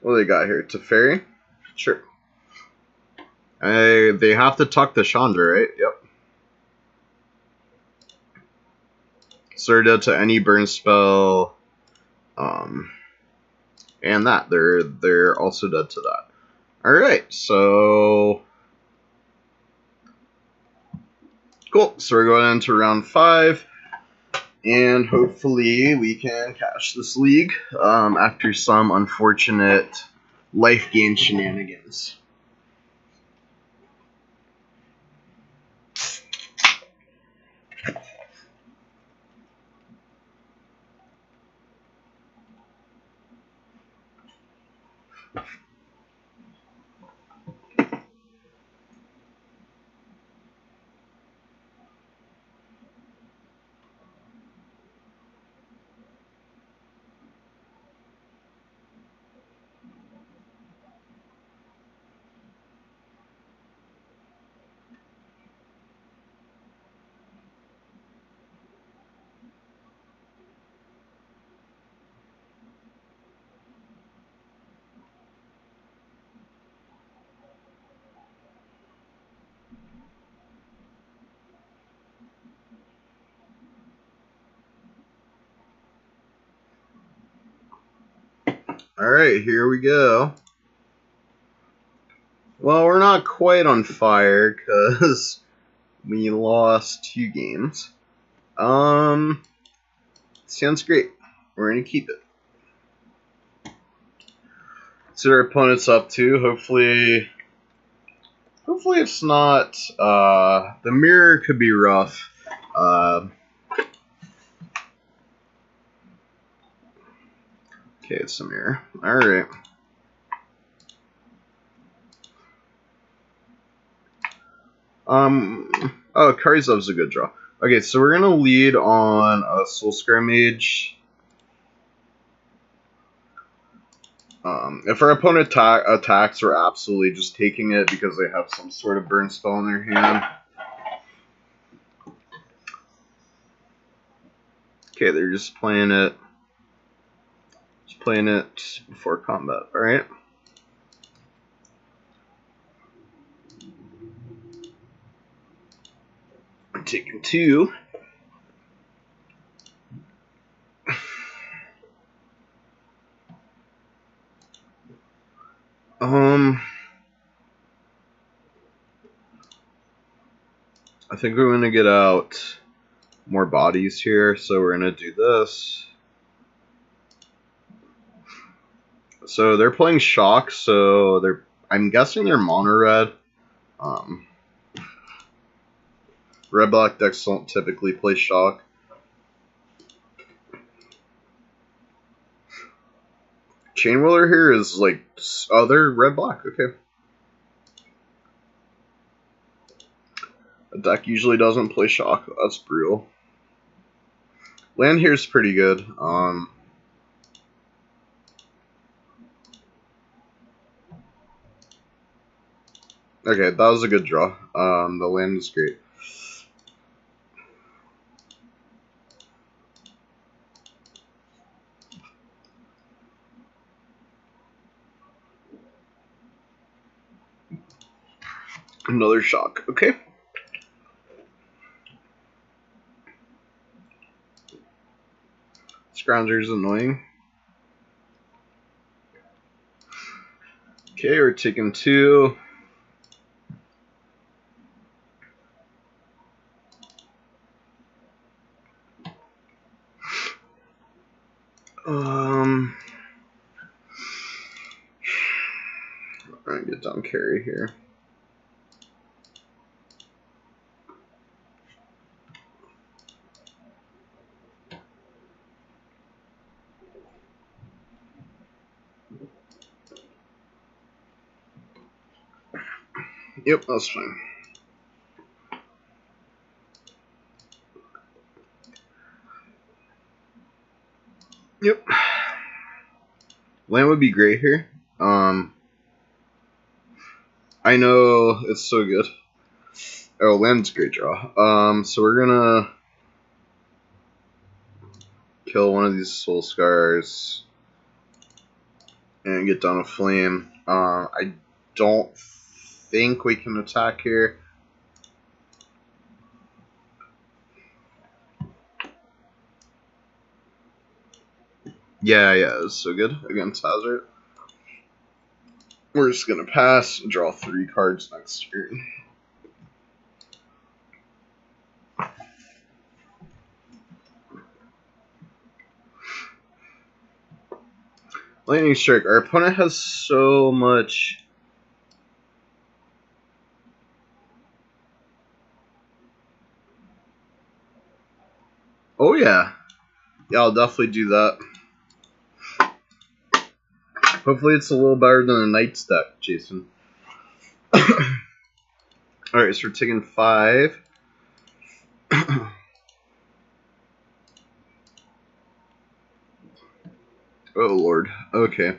What do they got here? Teferi? Sure. They have to tuck the Chandra, right? Yep. So they're dead to any burn spell. And that. They're also dead to that. Alright, so cool. So we're going into round 5. And hopefully we can cash this league after some unfortunate life gain shenanigans. Alright, here we go. Well, we're not quite on fire because we lost 2 games. Sounds great. We're going to keep it. See what our opponent's up to. Hopefully it's not, the mirror could be rough. Okay, it's a mirror. Alright. Oh, Karizov's a good draw. Okay, so we're gonna lead on a Soulscar Mage. If our opponent attacks, we're absolutely just taking it because they have some sort of burn spell in their hand. Okay, they're just playing it. Just playing it before combat, alright? I'm taking 2. I think we're gonna get out more bodies here, so we're gonna do this. So they're playing Shock, so I'm guessing they're mono red. Red black decks don't typically play Shock. Chain Whirler here is like, oh, they're red black. Okay. A deck usually doesn't play Shock. That's brutal. Land here is pretty good. Okay, that was a good draw. The land is great. Another Shock. Okay. Scrounger's annoying. Okay, we're taking 2. I'm gonna get down carry here. Yep, that's fine. Yep. Land would be great here. I know it's so good. Oh, land's a great draw. So we're gonna kill one of these Soul Scars and get down a Flame. I don't think we can attack here. Yeah, it's so good against Hazard. We're just gonna pass and draw 3 cards next turn. Lightning Strike. Our opponent has so much. Oh yeah. Yeah, I'll definitely do that. Hopefully it's a little better than a Knight's deck, Jason. Alright, so we're taking 5. Oh lord. Okay.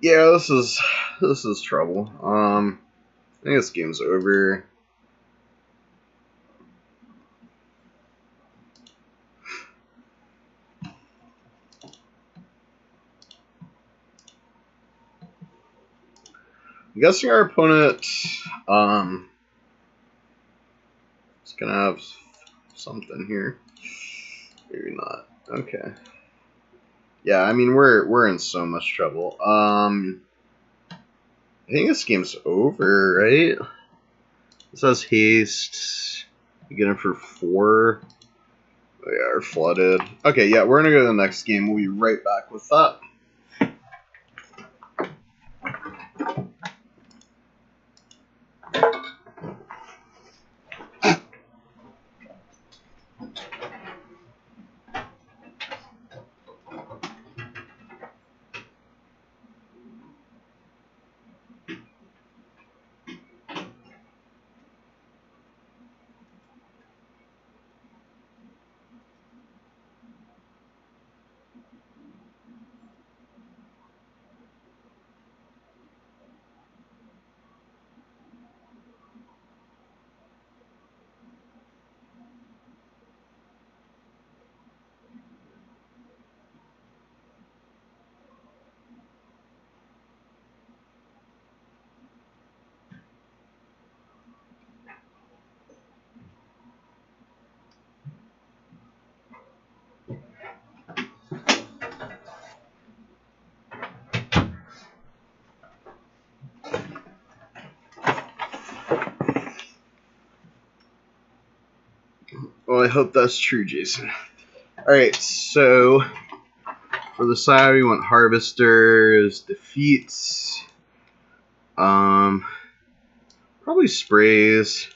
Yeah, this is trouble. I think this game's over. I'm guessing our opponent is gonna have something here. Maybe not. Okay. Yeah, I mean we're in so much trouble. I think this game's over, right? This has haste. We get him for 4. Oh, yeah, we're flooded. Okay, yeah, we're gonna go to the next game. We'll be right back with that. Well, I hope that's true, Jason. Alright, so for the side, we want Harvesters, Defeats, probably Sprays,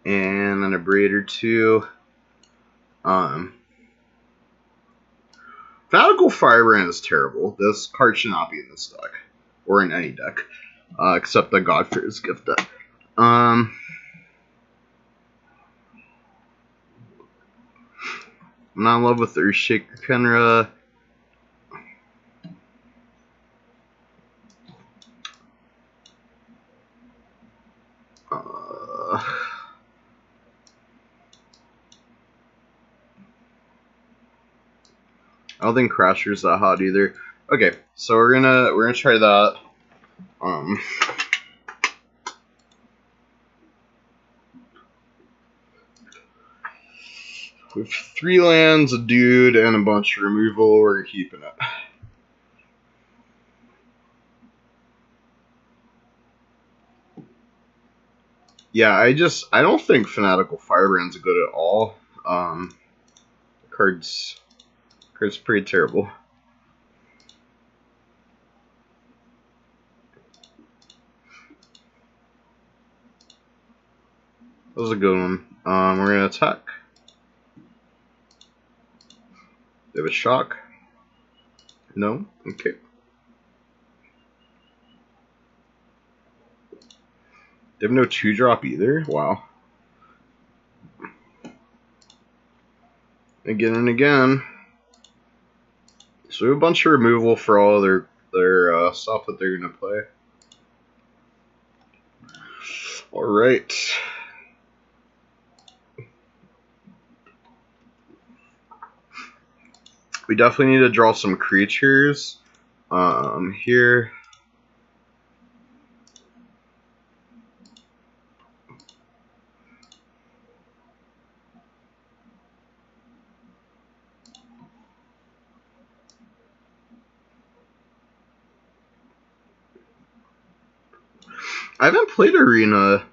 and then a Braid or 2. Fanatical Firebrand is terrible. This card should not be in this deck, or in any deck, except the Godfrey's Gift deck. I'm not in love with Earthshaker Kenra. I don't think Crasher's that hot either. Okay, so we're gonna try that. With 3 lands, a dude, and a bunch of removal, we're keeping it. Yeah, I don't think Fanatical Firebrand's good at all. Card's pretty terrible. That was a good one. We're gonna attack. They have a shock. No? Okay. They have no 2-drop either? Wow. Again and again. So we have a bunch of removal for all their stuff that they're gonna play. Alright. We definitely need to draw some creatures. Here. I haven't played Arena.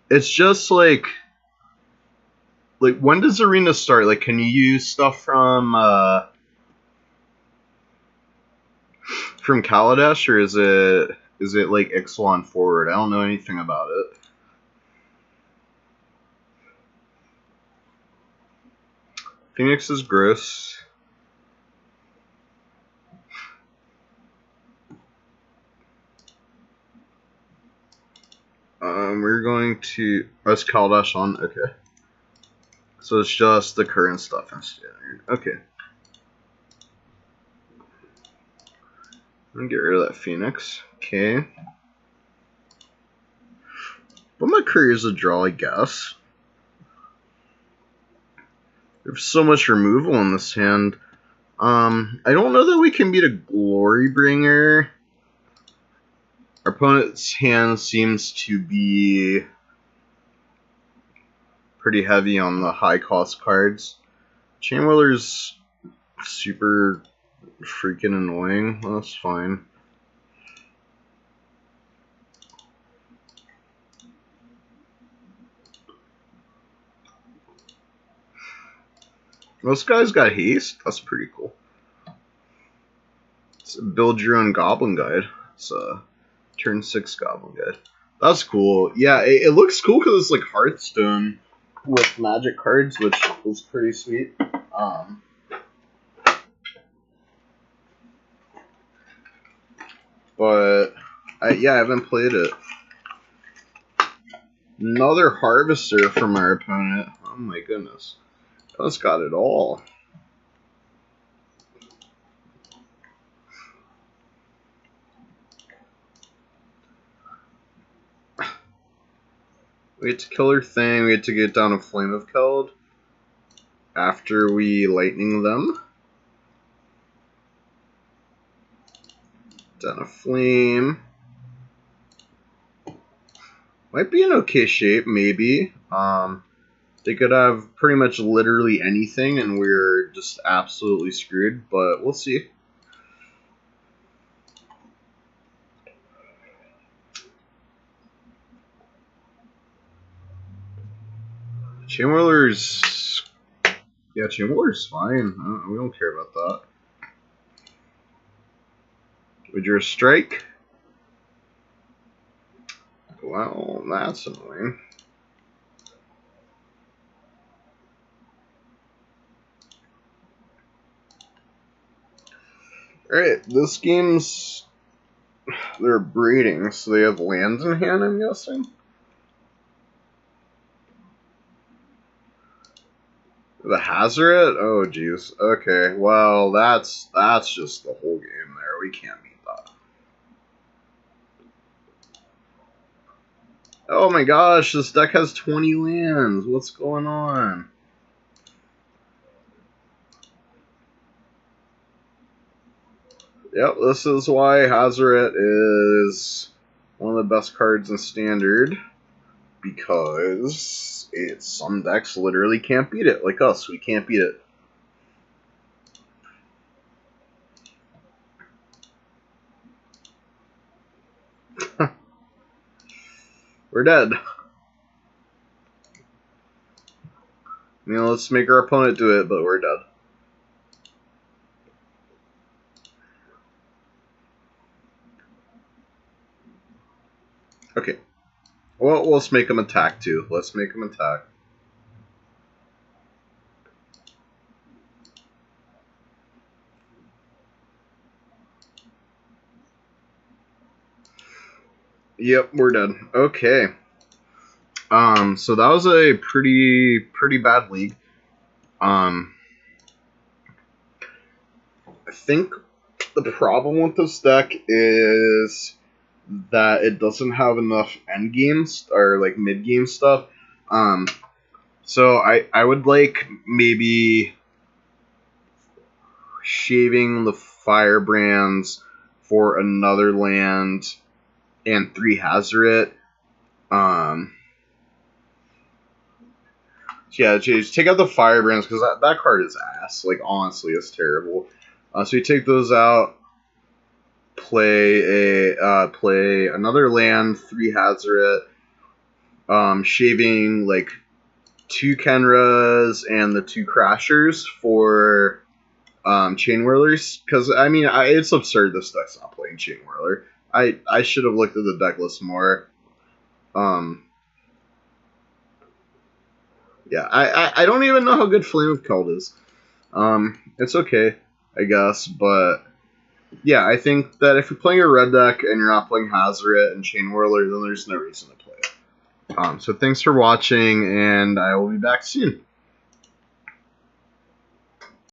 It's just like when does Arena start? Like, can you use stuff from Kaladesh, or is it like Ixalan forward? I don't know anything about it. Phoenix is gross. We're going to... Oh, it's Kaladesh on? Okay. So it's just the current stuff in Standard. Okay. I'm gonna get rid of that Phoenix. Okay. But my career is a draw, I guess. There's so much removal in this hand. I don't know that we can beat a Glorybringer. Our opponent's hand seems to be pretty heavy on the high cost cards. Chainwheeler's super freaking annoying. That's fine. This guy's got haste. That's pretty cool. It's a build your own goblin guide. It's a turn 6 goblin guide. That's cool. Yeah, it looks cool because it's like Hearthstone with magic cards, which is pretty sweet. But yeah, I haven't played it. Another Harvester from our opponent. Oh my goodness. That's got it all. We had to kill her thing. We had to get down a Flame of Keld after we lightning them. Down a flame. Might be in okay shape, maybe. They could have pretty much literally anything, and we're just absolutely screwed, but we'll see. Chainwheeler's... Yeah, Chainwheeler's fine. We don't care about that. Would you strike? Well, that's annoying. Alright, this game's... They're breeding, so they have lands in hand, I'm guessing? The Hazoret? Oh, jeez. Okay, well, that's just the whole game there. We can't beat that. Oh my gosh, this deck has 20 lands. What's going on? Yep, this is why Hazoret is one of the best cards in Standard. Because some decks literally can't beat it. Like us, we can't beat it. We're dead. You know, let's make our opponent do it, but we're dead. Okay. Well, let's make him attack too. Let's make him attack. Yep, we're dead. Okay. So that was a pretty bad league. I think the problem with this deck is that it doesn't have enough end games or like mid game stuff. So I would like maybe shaving the Firebrands for another land and 3 Hazoret. Yeah, just take out the Firebrands because that card is ass. Like, honestly, it's terrible. So you take those out. play another land, 3 Hazoret, shaving like 2 Kenras and the 2 Crashers for Chain Whirlers, because I mean it's absurd this deck's not playing Chain Whirler. I should have looked at the deck list more. Yeah, I don't even know how good Flame of Keld is. It's okay, I guess, but yeah, I think that if you're playing a red deck and you're not playing Hazoret and Chain Whirler, then there's no reason to play it. So thanks for watching, and I will be back soon.